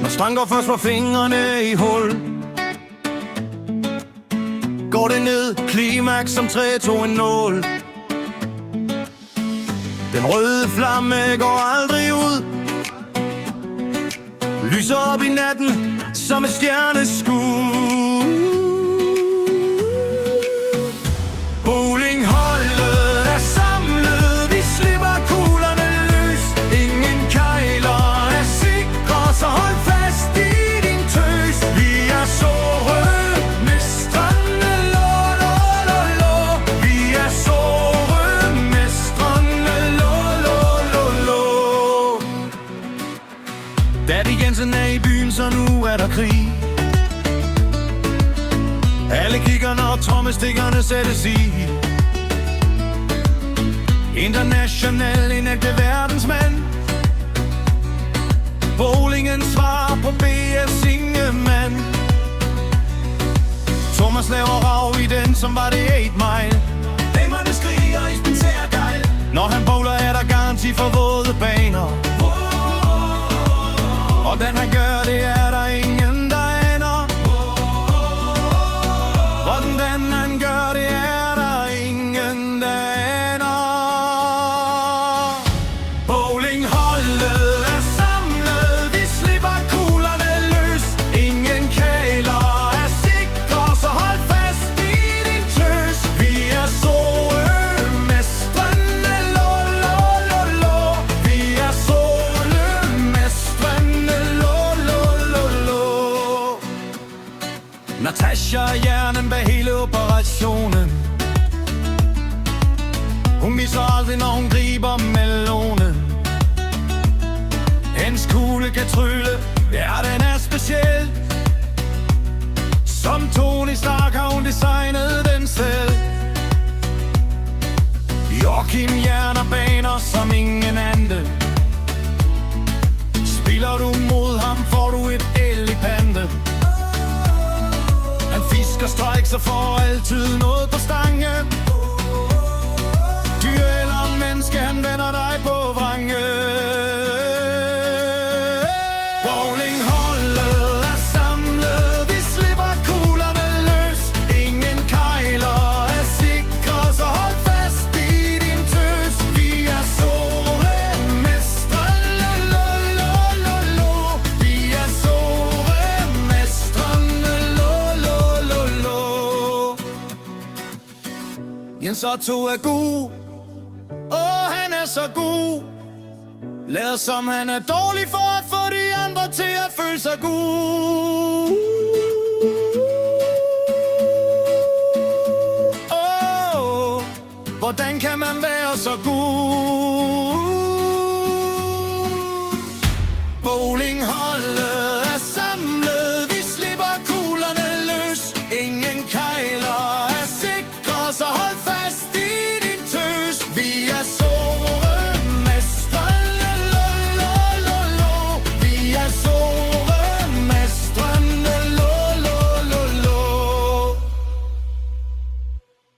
Når strøm går først på fingrene i hul, går det ned, klimaks som 3 tog en nål. Den røde flamme går aldrig ud, lyser op i natten som et stjerneskud. Bowlingholdet er samlet, vi slipper kuglerne løs. Ingen kejler er sikre, så hold fast i din tøs. Vi er såre mestrene, lo, lo, lo, lo. Vi er såre mestrene, lo, lo, lo, lo. Daddy Jensen er i byen, så nu er der krig. Alle kigger, når trommestikkerne sættes i. International, en ægte verdensmand. Bowlingen svar på BS Ingemann. Thomas laver rav i den, som var det 8 Mile. Damerne skriger i spensergejl. Når han bowler, er der garanti for våde baner. Og den han gør, det er der ingen, der aner. Hvordan han gør, det er der ingen, der aner. Bowlingholdet er samlet, vi slipper kuglerne løs. Ingen kæler er sikre, så hold fast i din tøs. Vi er solmestrene, lo, lo, lo, lo. Vi er solmestrene, lo, lo, lo, lo. Natasha er hjernen bag hele operationen. Hun misser aldrig, når hun griber melonen. Hendes kugle kan trylle, ja, den er speciel. Som Tony Stark har hun designet den selv. Joachim hjerner baner som ingen anden. Spiller du mod ham, får du et el i panden. Han fisker strikes og får altid noget på stangen. Dyr eller menneske, han vender dig på vrangen. Bowlingholdet er samlet, vi slipper kuglerne løs. Ingen kejler er sikre, så hold fast i din tøs. Vi er solmestrene, lo, lo, lo, lo. Vi er solmestrene, lo, lo, lo, lo. Jens Otto er god, han er så god. Lad som han er dårlig for at få de andre til at føle sig god. Hvordan kan man være så god? Bowlingholdet